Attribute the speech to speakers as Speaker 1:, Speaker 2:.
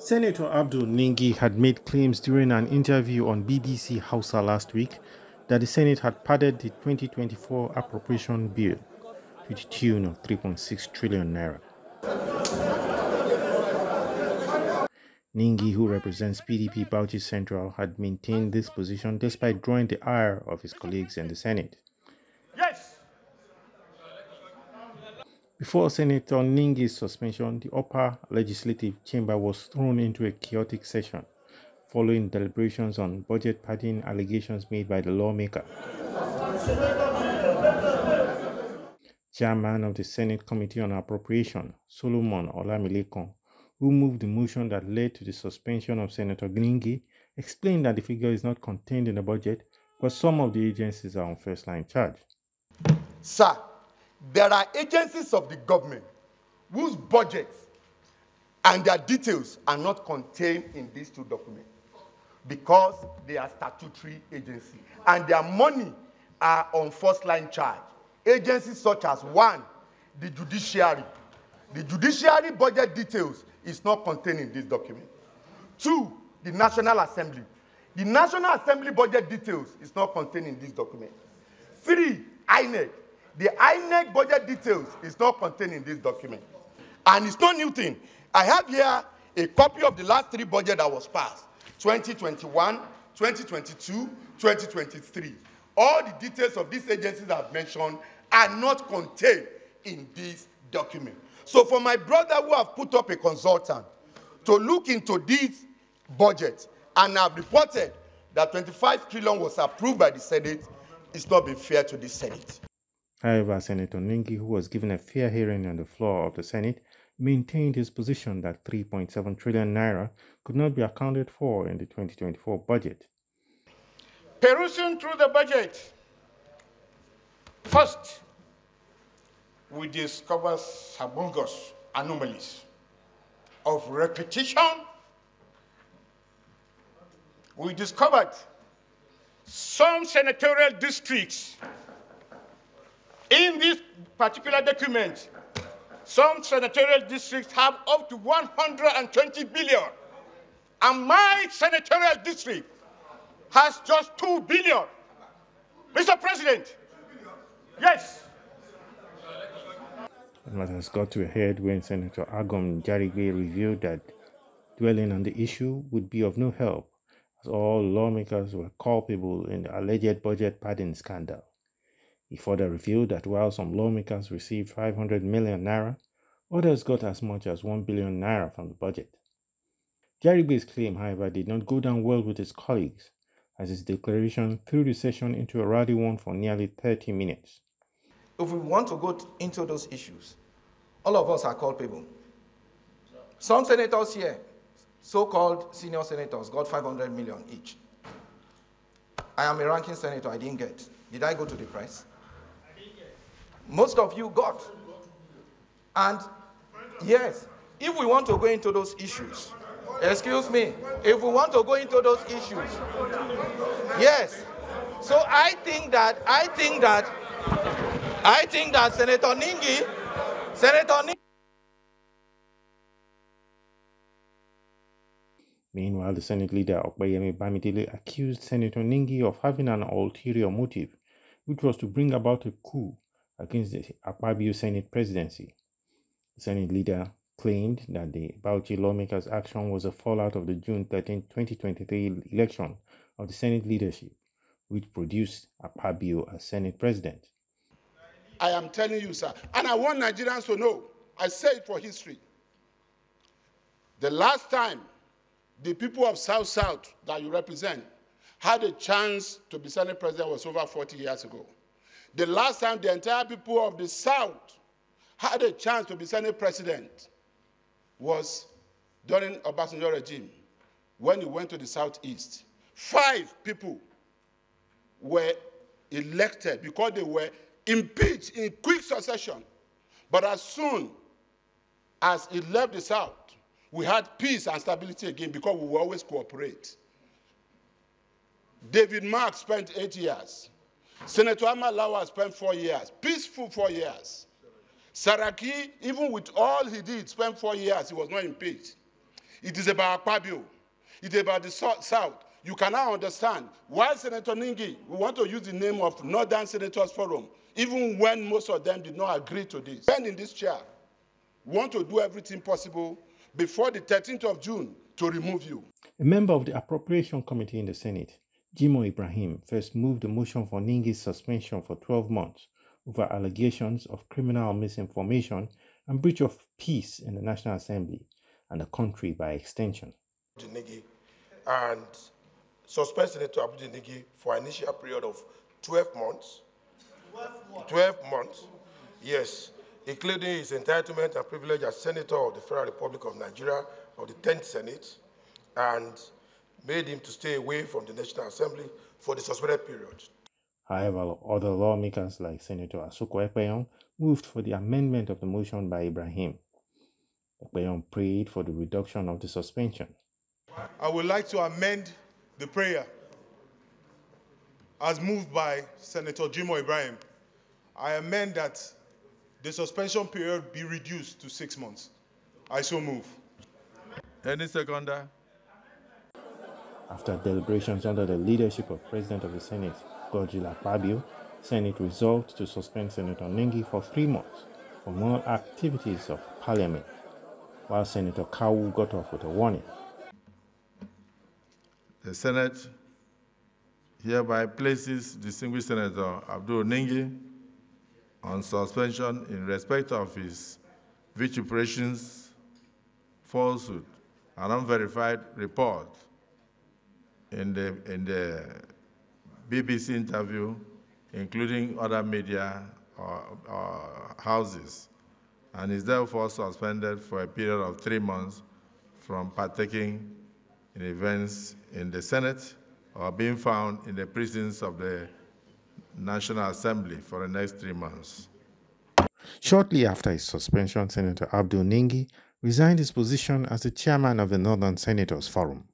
Speaker 1: Senator Abdul Ningi had made claims during an interview on BBC Hausa last week that the Senate had padded the 2024 appropriation bill to the tune of 3.6 trillion naira. Ningi, who represents PDP Bauchi Central, had maintained this position despite drawing the ire of his colleagues in the Senate.
Speaker 2: Yes.
Speaker 1: Before Senator Ningi's suspension, the upper legislative chamber was thrown into a chaotic session following deliberations on budget padding allegations made by the lawmaker. Chairman of the Senate Committee on Appropriation, Solomon Olamilekon, who moved the motion that led to the suspension of Senator Ningi, explained that the figure is not contained in the budget, but some of the agencies are on first-line charge.
Speaker 2: Sir, there are agencies of the government whose budgets and their details are not contained in these two documents because they are statutory agencies and their money are on first-line charge. Agencies such as one, the judiciary. The judiciary budget details is not contained in this document. Two, the National Assembly. The National Assembly budget details is not contained in this document. Three, INEC. The INEC budget details is not contained in this document. And it's no new thing. I have here a copy of the last three budget that was passed, 2021, 2022, 2023. All the details of these agencies I've mentioned are not contained in this document. So for my brother who have put up a consultant to look into these budgets and have reported that 25 trillion was approved by the Senate, it's not been fair to the Senate.
Speaker 1: However, Senator Ningi, who was given a fair hearing on the floor of the Senate, maintained his position that 3.7 trillion naira could not be accounted for in the 2024 budget.
Speaker 3: Perusing through the budget, first, we discover bogus anomalies of repetition. We discovered some senatorial districts in this particular document. Some senatorial districts have up to 120 billion, and my senatorial district has just 2 billion. Mr. President, yes.
Speaker 1: The matter has got to a head when Senator Agom Jarigbe revealed that dwelling on the issue would be of no help, as all lawmakers were culpable in the alleged budget padding scandal. He further revealed that while some lawmakers received 500 million naira, others got as much as 1 billion naira from the budget. Jarigbe's claim, however, did not go down well with his colleagues, as his declaration threw the session into a rowdy one for nearly 30 minutes.
Speaker 4: If we want to go into those issues, all of us are culpable. Some senators here, so-called senior senators, got 500 million each. I am a ranking senator, I didn't get. Did I go to the press? Most of you got. And yes, if we want to go into those issues, excuse me, if we want to go into those issues, yes. So I think that Senator Ningi.
Speaker 1: Meanwhile, the Senate leader Okpeyemi Bamidele accused Senator Ningi of having an ulterior motive, which was to bring about a coup against the Akpabio Senate presidency. The Senate leader claimed that the Bauchi lawmakers' action was a fallout of the June 13, 2023 election of the Senate leadership, which produced Akpabio as Senate president.
Speaker 5: I am telling you, sir, and I want Nigerians to know, I say it for history. The last time the people of South that you represent had a chance to be Senate president was over 40 years ago. The last time the entire people of the South had a chance to be Senate president was during Obasanjo regime, when he went to the Southeast. 5 people were elected because they were impeached in quick succession. But as soon as he left the South, we had peace and stability again because we will always cooperate. David Mark spent 8 years. Senator Ahmad Lawal spent 4 years, peaceful 4 years. Saraki, even with all he did, spent 4 years, he was not impeached. It is about Akpabio. It is about the South. You can now understand why Senator Ningi, we want to use the name of Northern Senators Forum, even when most of them did not agree to this. And in this chair, we want to do everything possible before the 13th of June to remove you.
Speaker 1: A member of the Appropriation Committee in the Senate, Jimoh Ibrahim, first moved a motion for Ningi's suspension for 12 months over allegations of criminal misinformation and breach of peace in the National Assembly and the country by extension.
Speaker 6: Ningi and suspend Senator Abdul Ningi for an initial period of 12 months. 12 months, yes, including his entitlement and privilege as Senator of the Federal Republic of Nigeria of the 10th Senate, and made him to stay away from the National Assembly for the suspended period.
Speaker 1: However, other lawmakers like Senator Asuko Ekpeyon moved for the amendment of the motion by Ibrahim. Ekpeyon prayed for the reduction of the suspension.
Speaker 7: I would like to amend the prayer as moved by Senator Jimoh Ibrahim. I amend that the suspension period be reduced to 6 months. I so move.
Speaker 8: Any seconder?
Speaker 1: After deliberations under the leadership of President of the Senate, Godswill Akpabio, Senate resolved to suspend Senator Ningi for 3 months from all activities of Parliament, while Senator Kawu got off with a warning.
Speaker 8: The Senate hereby places distinguished Senator Abdul Ningi on suspension in respect of his vituperations, falsehood, and unverified report in the BBC interview, including other media or houses, and is therefore suspended for a period of 3 months from partaking in events in the Senate or being found in the precincts of the National Assembly for the next 3 months.
Speaker 1: Shortly after his suspension, Senator Abdul Ningi resigned his position as the chairman of the Northern Senators Forum.